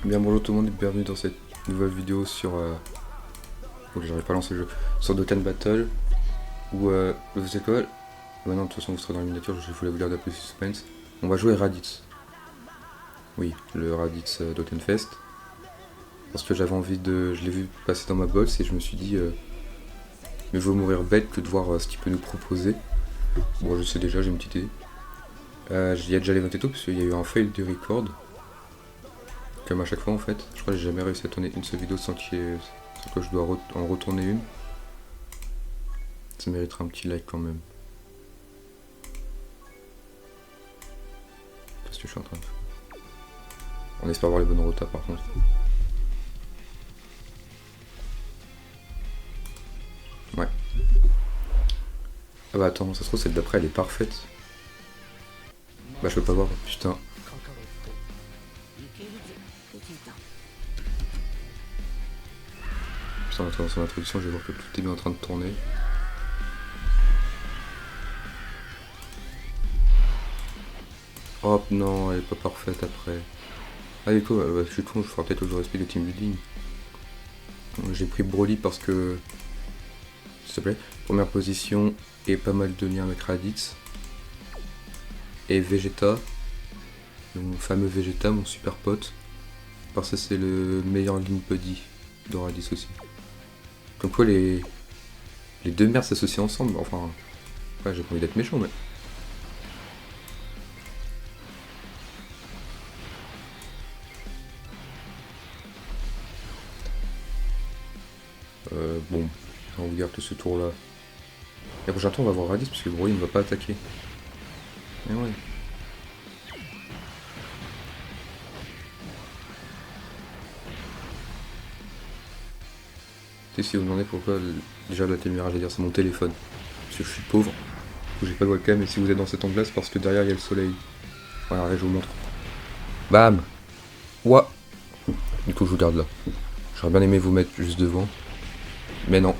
Bien bonjour tout le monde et bienvenue dans cette nouvelle vidéo sur... Oh, j'arrive pas à lancer le jeu. Sur Dokkan Battle, où vous savez quoi? Bah non, de toute façon vous serez dans la miniature, je voulais vous dire d'un peu suspense. On va jouer Raditz. Oui, le Raditz Dokkan Fest. Parce que j'avais envie de... Je l'ai vu passer dans ma box et je me suis dit... mieux vaut mourir bête que de voir ce qu'il peut nous proposer. Bon, je sais déjà, j'ai une petite idée. J'y ai déjà les 20 et tout, parce qu'il y a eu un fail de record. Comme à chaque fois en fait. Je crois que j'ai jamais réussi à tourner une seule vidéo sans que je dois en retourner une. Ça mériterait un petit like quand même. Qu'est-ce que je suis en train de faire? On espère avoir les bonnes rotas par contre. Ouais. Ah bah attends, ça se trouve celle d'après elle est parfaite. Bah je peux pas voir, putain. Putain, dans son introduction je vais voir que tout est bien en train de tourner. Oh non, elle est pas parfaite après. Ah du coup, je suis con, je ferai peut-être le respect de team building. J'ai pris Broly parce que... S'il te plaît. Première position et pas mal de liens avec Raditz. Et Vegeta. Mon fameux Vegeta, mon super pote. Parce que c'est le meilleur Link Buddy de Raditz aussi. Comme quoi les deux mères s'associent ensemble, enfin... Ouais, j'ai pas envie d'être méchant mais... Bon, on regarde que ce tour là. Et le prochain tour on va voir Raditz parce que Broly ne va pas attaquer. Mais ouais. Et si vous me demandez pourquoi, déjà la télémirage à dire c'est mon téléphone. Parce que je suis pauvre, du coup j'ai pas de webcam et si vous êtes dans cet angle là c'est parce que derrière il y a le soleil. Voilà, je vous montre. Bam. Ouah. Du coup je vous garde là. J'aurais bien aimé vous mettre juste devant. Mais non.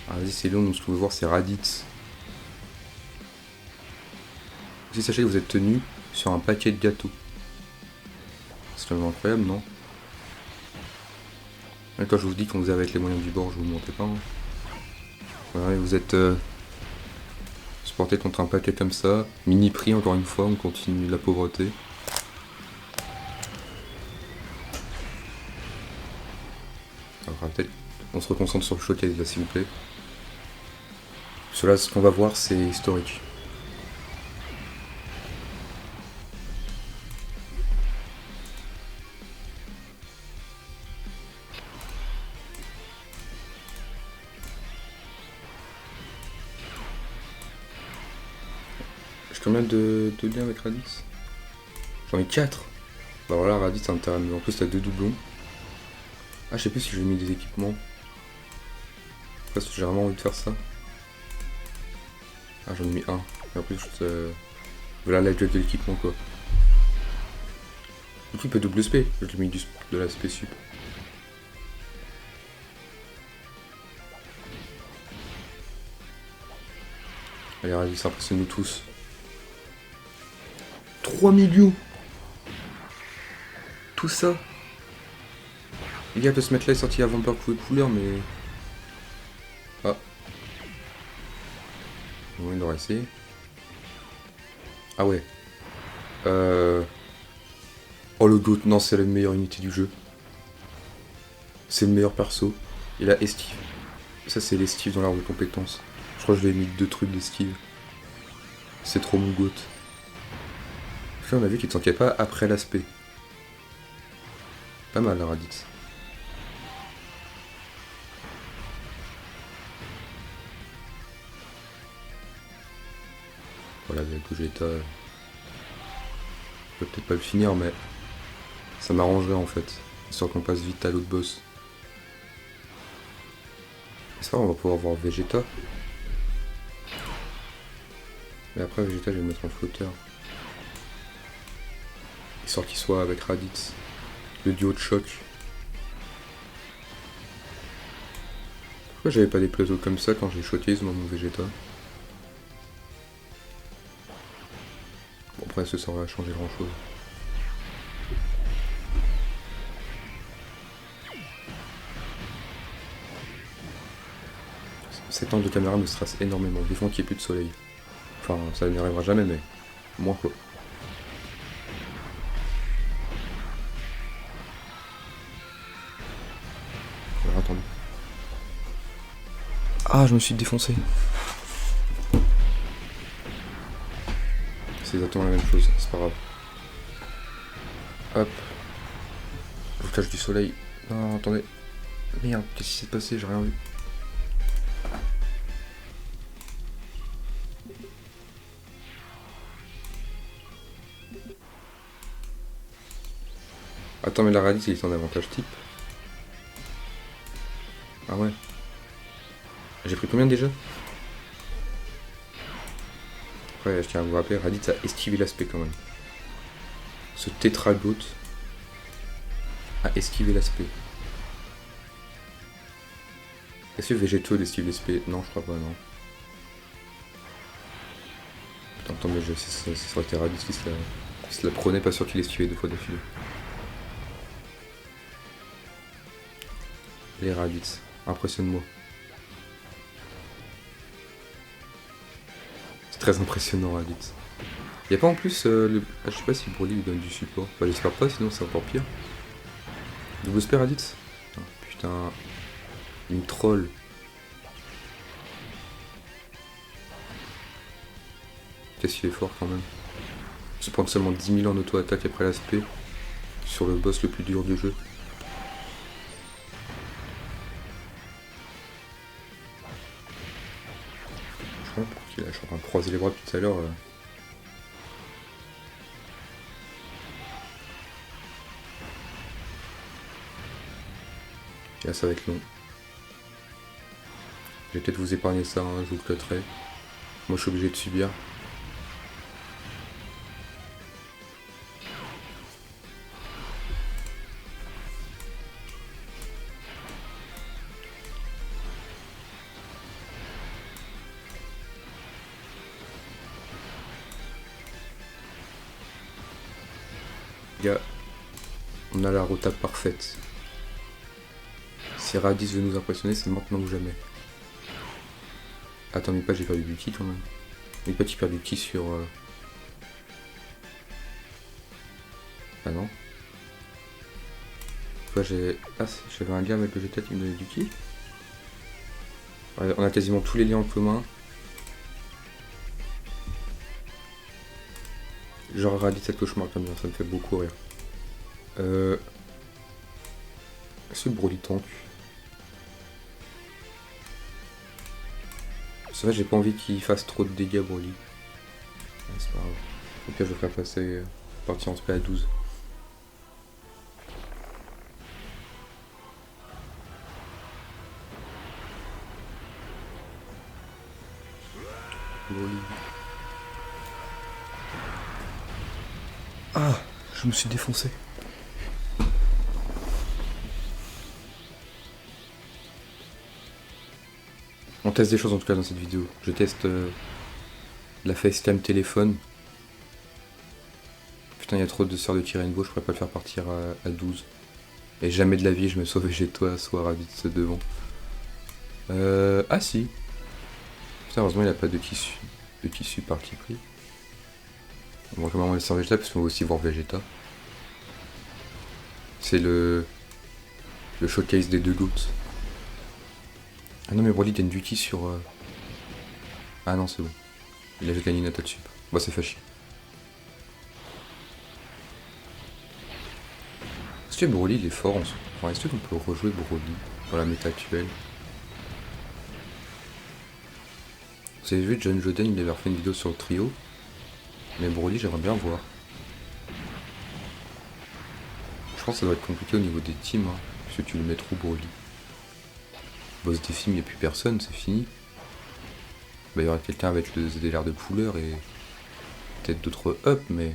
Ah vas-y c'est long, donc ce que vous pouvez voir c'est Raditz. Aussi sachez que vous êtes tenu sur un paquet de gâteaux. C'est quand même incroyable, non? Et quand je vous dis qu'on faisait avec les moyens du bord, je vous mentais pas. Hein. Voilà, et vous êtes supporté contre un paquet comme ça. Mini prix encore une fois, on continue la pauvreté. Alors peut-être on se reconcentre sur le showcase là s'il vous plaît. Cela, ce qu'on va voir c'est historique. J'ai combien de liens avec Raditz? J'en ai 4. Bah voilà, Raditz c'est un terrain. En plus t'as 2 doublons. Ah je sais plus si j'ai mis des équipements. Parce que j'ai vraiment envie de faire ça. Ah j'en ai mis un. Et en plus voilà la gueule de l'équipement quoi. Du coup il peut double SP. Je lui ai mis de la SP sup. Allez Raditz impressionne nous tous. 3 millions. Tout ça. Les gars peut se mettre là et sortir avant de peur couper couleur mais... Ah. Bon il aurait essayé. Ah ouais. Oh le GOAT, non c'est la meilleure unité du jeu. C'est le meilleur perso. Et là esquive. Ça c'est l'esquive dans l'arbre de compétences. Je crois que je lui ai mis 2 trucs d'esquive. C'est trop mon GOAT. Là on a vu qu'il ne s'enquait pas après l'aspect. Pas mal la Raditz. Voilà avec Gogeta. Je peux peut-être pas le finir mais ça m'arrangerait en fait. Histoire qu'on passe vite à l'autre boss. Ça on va pouvoir voir Vegeta. Mais après Vegeta je vais le mettre en flotteur. Histoire qu'il soit avec Raditz. Le duo de choc. Pourquoi j'avais pas des plateaux comme ça quand j'ai choqué mon Vegeta? Après, est-ce que ça aurait changé grand chose? Cet angle de caméra me stresse énormément. Des fois qu'il n'y ait plus de soleil. Enfin, ça n'y arrivera jamais, mais moins quoi. Alors, attendez. Ah, je me suis défoncé. C'est exactement la même chose, c'est pas grave. Hop. Blocage du soleil. Non, attendez. Merde, qu'est-ce qui s'est passé? J'ai rien vu. Attends, mais la radius, il est en avantage type. Ah ouais. J'ai pris combien déjà? Ouais, je tiens à vous rappeler, Raditz a esquivé l'aspect quand même. Ce tétragote a esquivé l'aspect. Est-ce que Végétaux esquive l'aspect? Non, je crois pas, non. Putain, attends, mais ça aurait été Raditz qui se la prenait, pas sûr qu'il esquivait 2 fois d'affilée. Les Raditz, impressionne-moi. C'est très impressionnant, Raditz. Y'a pas en plus je sais pas si Broly lui donne du support. Enfin, j'espère pas, sinon c'est encore pire. Double spare Raditz. Ah, putain. Il me troll. Qu'est-ce qu'il est fort quand même. Se prendre seulement 10 000 en auto-attaque après l'aspect. Sur le boss le plus dur du jeu. Je suis en train de croiser les bras depuis tout à l'heure. Et là ça va être long. Je vais peut-être vous épargner ça, hein, je vous le cutterai. Moi je suis obligé de subir. Gars, on a la rota parfaite. Si Raditz veut nous impressionner, c'est maintenant ou jamais. Attends, mais pas, j'ai perdu du ki quand même. Mais pas, tu perds du ki sur... Ah non. Toi, j'ai... Ah, j'avais un lien avec le Vegeta qui me donnait du ki. Ouais, on a quasiment tous les liens en commun. Genre Raditz cette cauchemar comme ça me fait beaucoup rire. Est-ce que Broly tank? C'est vrai, j'ai pas envie qu'il fasse trop de dégâts, Broly. Ouais, c'est pas grave. Au pire, je vais faire passer partir en spé à 12. Broly. Ah, je me suis défoncé. On teste des choses en tout cas dans cette vidéo. Je teste la FaceTime téléphone. Putain, il y a trop de sœurs de Kirenbo, je pourrais pas le faire partir à 12. Et jamais de la vie je me sauve chez toi, soit Raditz devant. Ah si. Putain, heureusement il a pas de tissu parti pris. Bon, je vais vraiment laisser Vegeta parce qu'on va aussi voir Vegeta. C'est le showcase des 2 goats. Ah non mais Broly gagne du ki sur... Ah non c'est bon. Il a juste gagné une attaque sup. Bah c'est fâché. Est-ce que Broly il est fort en soi? Enfin, est-ce qu'on peut rejouer Broly dans la méta actuelle? Vous avez vu John Joden, il avait refait une vidéo sur le trio. Mais Broly j'aimerais bien voir. Je pense que ça doit être compliqué au niveau des teams, hein, parce que tu le mets trop Broly. Boss des films, il n'y a plus personne, c'est fini. Bah, il y aura quelqu'un avec le ZDR de couleur et peut-être d'autres up, mais...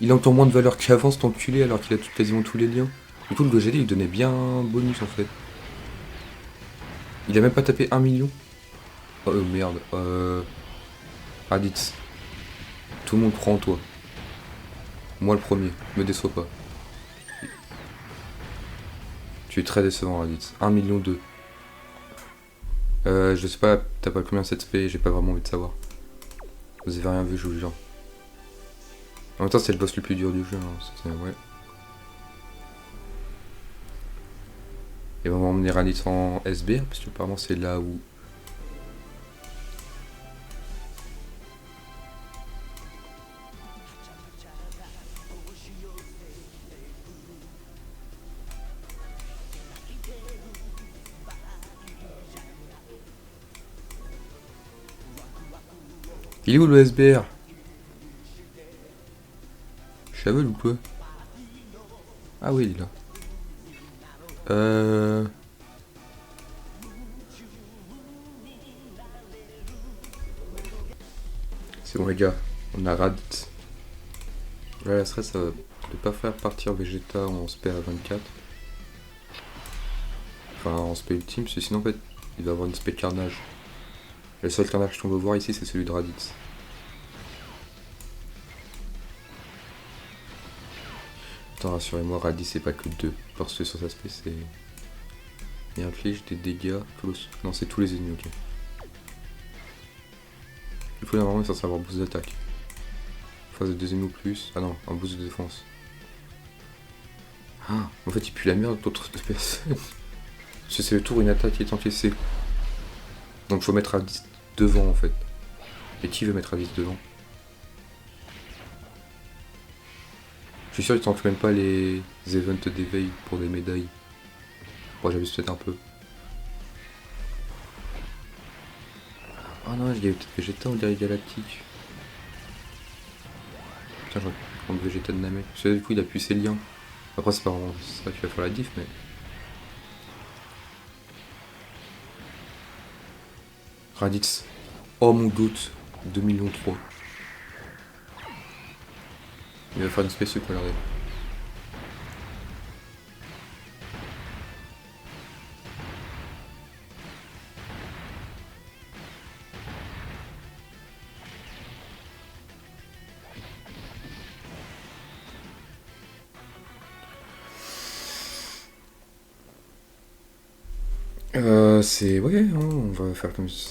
Il a encore moins de valeur qu'avant cet enculé alors qu'il a quasiment tous les liens. Du coup le GD il donnait bien bonus en fait. Il a même pas tapé 1 million. Oh merde. Raditz. Tout le monde croit en toi. Moi le premier, me déçois pas. Tu es très décevant, Raditz. 1 million 2. Je sais pas, t'as pas combien 7 SP, j'ai pas vraiment envie de savoir. Vous avez rien vu, je vous jure. En même temps, c'est le boss le plus dur du jeu, hein. Ouais. Et on va emmener Raditz en SB, parce que apparemment c'est là où... Il est où le SBR? Je suis aveugle ou quoi? Ah oui, il est là. C'est bon les gars, on a Raditz. Là la stress, ça va de pas faire partir Vegeta en SP à 24. Enfin en SP ultime, parce que sinon en fait, il va avoir une SP carnage. Le seul carnage qu'on veut voir ici, c'est celui de Raditz. Attends, rassurez-moi, Raditz c'est pas que 2. Parce que sur sa SP, c'est... Il inflige des dégâts... Non, c'est tous les ennemis, ok. Il faut normalement censé avoir boost d'attaque. Phase de 2 ennemis ou plus. Ah non, un boost de défense. Ah, en fait il pue la merde d'autres personnes. Parce que c'est le tour une attaque qui est encaissée. Donc faut mettre Raditz devant en fait. Et qui veut mettre Raditz devant? Je suis sûr qu'ils tentent même pas les events d'éveil pour des médailles. Bon, j'abuse peut-être un peu. Ah non, il y a eu peut-être Vegeta ou Guerrier Galactique. Putain, j'aurais pu prendre Vegeta de Namek. Parce que du coup, il a pu ses liens. Après, c'est pas vraiment ça qui va faire la diff, mais. Raditz. Oh mon doute. 2 millions 3. Il va faire une spéciale pour l'arrêt. C'est... Ouais, hein, on va faire comme ça.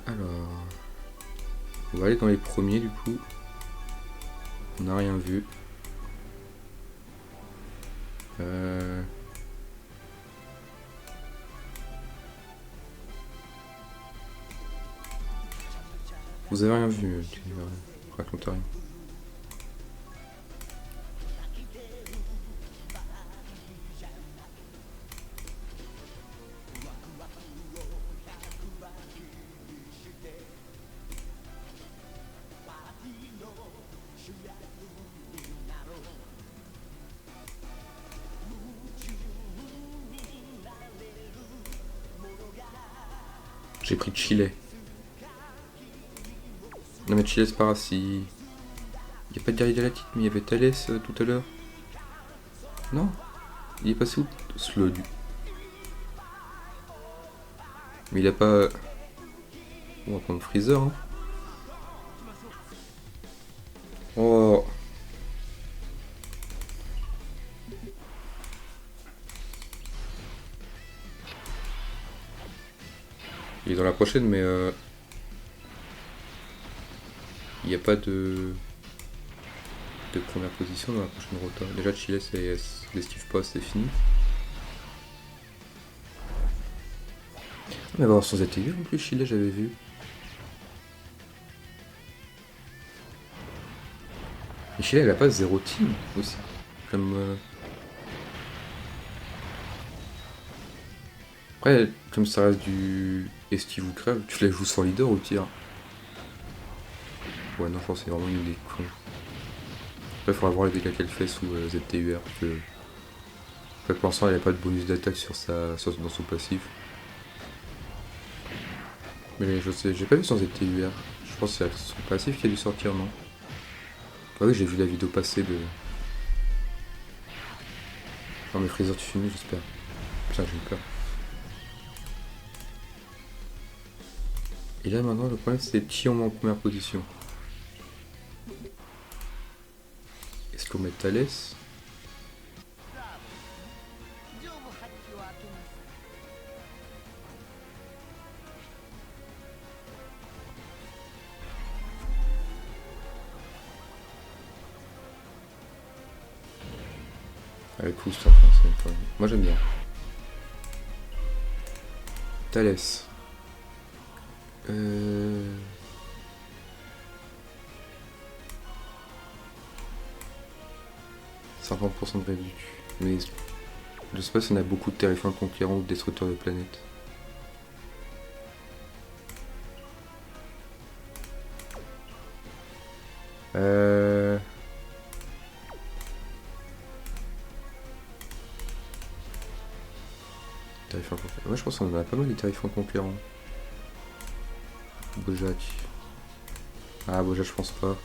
Alors... On va aller dans les premiers du coup. On n'a rien vu. Vous avez rien vu, tu racontes rien. J'ai pris Chile. Non mais Chile c'est pas grave si... Il n'y a pas de guerrier galactique mais il y avait Thalès tout à l'heure. Non? Il est passé où? Slug. Mais il a pas... On va prendre Freezer hein. Oh. Il est dans la prochaine mais il n'y a pas de première position dans la prochaine rota. Déjà Chile c'est l'esquive pas, c'est fini. Mais il va avoir son ZTU en plus Chile j'avais vu. Et Chile elle a pas 0 team aussi. Comme Après, comme ça reste du esquive ou crève, tu la joues sans leader ou tir. Ouais, non, je pense que c'est vraiment une des cons. Après, il faudra voir les dégâts qu'elle fait sous ZTUR. Parce que... Après, pour l'instant, elle n'a pas de bonus d'attaque dans son passif. Mais je sais, j'ai pas vu son ZTUR. Je pense que c'est son passif qui a dû sortir, non? Ah oui, j'ai vu la vidéo passer de... Non mais Freezer, tu finis, j'espère. Putain, j'ai eu peur. Et là maintenant le problème c'est qui on met en première position. qu'on met Thalès. Elle est cool cette influence quand même. Moi j'aime bien. Thalès. 50% de réduction. Mais je sais pas si on a beaucoup de terrifiants conquérants ou de destructeurs de planètes. Terrifiants conquérants. Ouais, je pense qu'on en a pas mal des terrifiants conquérants. Bojack. Ah, Bojack, je pense pas.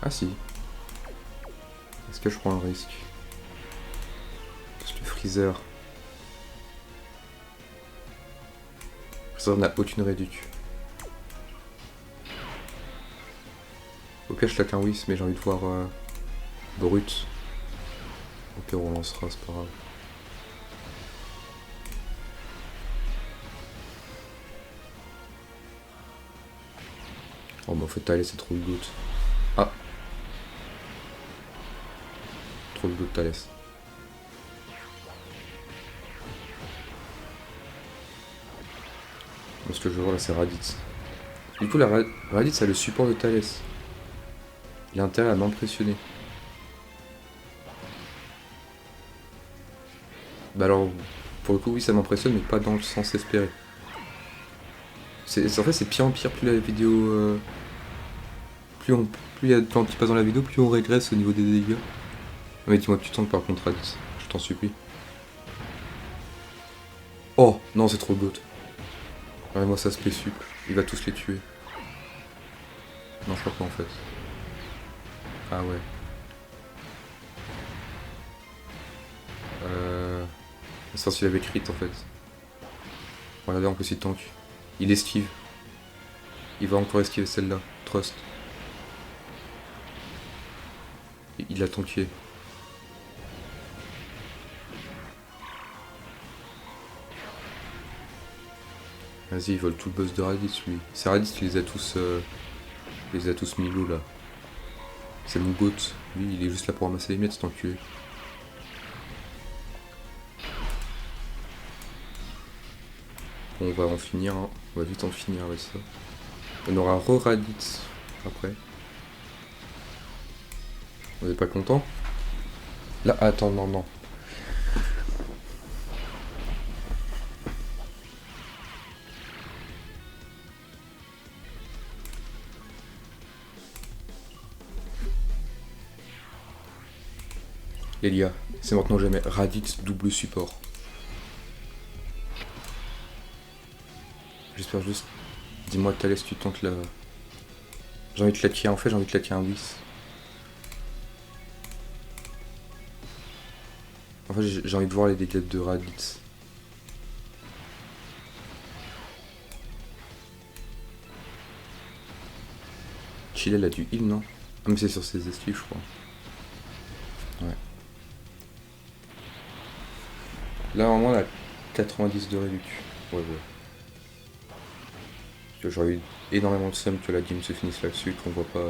Ah si. Est-ce que je prends le risque? Parce que Freezer. Freezer n'a aucune réduc. Au pire, je claque un Whis, mais j'ai envie de voir Brut. Au pire, on lancera, c'est pas grave. Oh bah en fait Thalès c'est trop de gouttes. Ah. Trop de gouttes Thalès. Ce que je veux voir là c'est Raditz. Du coup la Raditz a le support de Thalès. Il a intérêt à m'impressionner. Bah alors pour le coup oui ça m'impressionne mais pas dans le sens espéré. En fait c'est pire en pire plus la vidéo... plus il y a de temps qui passe dans la vidéo, plus on régresse au niveau des dégâts. Mais dis-moi que tu tentes par contre Raditz, je t'en supplie. Oh non c'est trop de goût. Moi ça se les sup, il va tous les tuer. Non je crois pas en fait. Ah ouais. Ça s'il avait crit en fait. Regardez en plus il tank. Il esquive. Il va encore esquiver celle-là. Trust. Il a tanké. Vas-y, il vole tout le boss de Raditz lui. C'est Raditz qui les a tous... mis l'eau là. C'est mon goat. Lui, il est juste là pour ramasser les miettes, cet enculé. Bon, on va en finir, hein. On va vite en finir avec ça. On aura re-Raditz après. Vous n'êtes pas content? Là, attends, non, non. Elia, c'est maintenant ou jamais. Raditz double support. J'espère juste. Dis-moi Thalès, tu tentes la... J'ai envie de claquer, en fait j'ai envie de claquer un Whis. En fait j'ai envie de voir les dégâts de Raditz. Chile a du heal non? Ah mais c'est sur ses esquives je crois. Ouais. Là au moins on a 90 de réduc. Ouais ouais. J'aurais eu énormément de seum que la game se finisse là-dessus, qu'on voit pas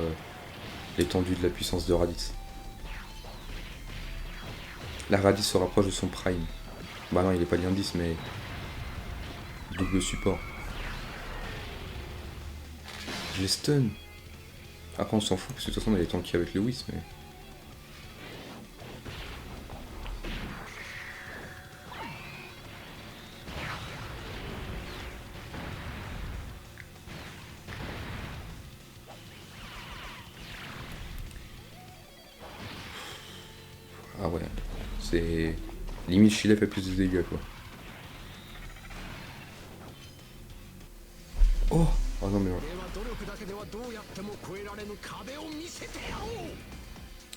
l'étendue de la puissance de Raditz. La Raditz se rapproche de son prime. Bah non il est pas lien 10 mais... double support. Je les stun. Après on s'en fout parce que de toute façon on est tanky avec le Whis mais... Ah ouais, c'est... Limite Chile fait plus de dégâts quoi. Oh. Oh non mais... Ouais.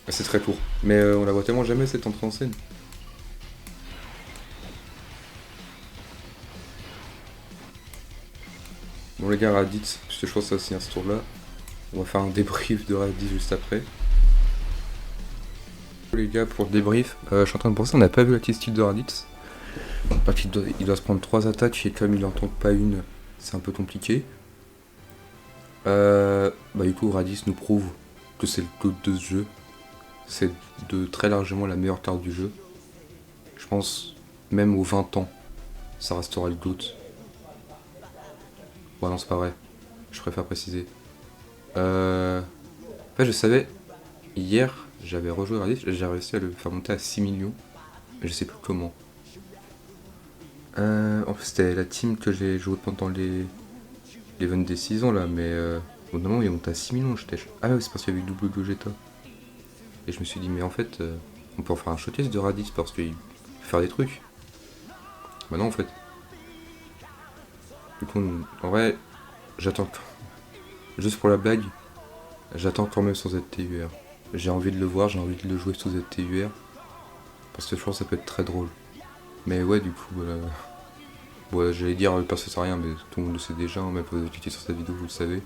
C'est très court. Mais on la voit tellement jamais cette entrée en scène. Bon les gars, Raditz, parce que je pense que ça va signer ce tour là. On va faire un débrief de Raditz juste après. Les gars, pour le débrief, je suis en train de penser, on n'a pas vu la petite style de Raditz. Parce qu'il doit se prendre 3 attaques et comme il en tente pas une, c'est un peu compliqué. Du coup, Raditz nous prouve que c'est le GOAT de ce jeu. C'est de très largement la meilleure carte du jeu. Je pense, même aux 20 ans, ça restera le GOAT. Bon, non, c'est pas vrai. Je préfère préciser. En fait, je savais, hier, j'avais rejoué Raditz, j'ai réussi à le faire monter à 6 millions. Mais je sais plus comment. En fait, c'était la team que j'ai joué pendant les l'event des 6 ans là, mais au moment où il est monté à 6 millions, j'étais. Ah ouais, c'est parce qu'il y avait eu double Gogeta. Et je me suis dit, mais en fait, on peut en faire un showcase de Raditz parce qu'il peut faire des trucs. Bah non, en fait. Du coup, en vrai, j'attends. Juste pour la blague, j'attends quand même son ZTUR. J'ai envie de le voir, j'ai envie de le jouer sous ZTUR. Parce que je pense que ça peut être très drôle. Mais ouais, du coup, voilà. Bon, j'allais dire, le perso sert à rien, mais tout le monde le sait déjà, hein, même pour vous avez cliqué sur cette vidéo, vous le savez.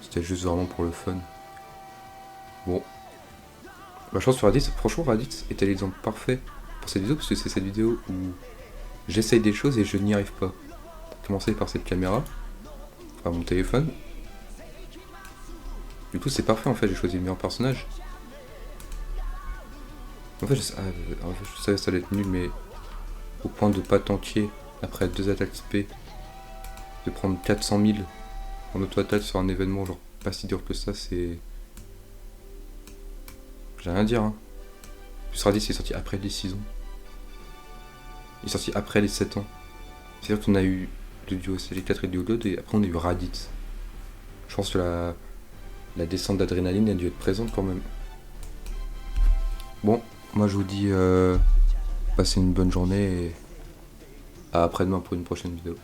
C'était juste vraiment pour le fun. Bon. Bah, je pense que Raditz, franchement, Raditz était l'exemple parfait pour cette vidéo, parce que c'est cette vidéo où j'essaye des choses et je n'y arrive pas. Commencer par cette caméra, enfin mon téléphone. Du coup, c'est parfait en fait, j'ai choisi le meilleur personnage. En fait, je savais que ça allait être nul, mais au point de pas tanker après 2 attaques SP, de prendre 400 000 en auto-attaque sur un événement genre pas si dur que ça, c'est. J'ai rien à dire, hein. Plus Raditz est sorti après les 6 ans. Il est sorti après les 7 ans. C'est-à-dire qu'on a eu le duo CG4 et le duo God, et après on a eu Raditz. Je pense que la descente d'adrénaline a dû être présente quand même. Bon, moi je vous dis passez une bonne journée et à après-demain pour une prochaine vidéo.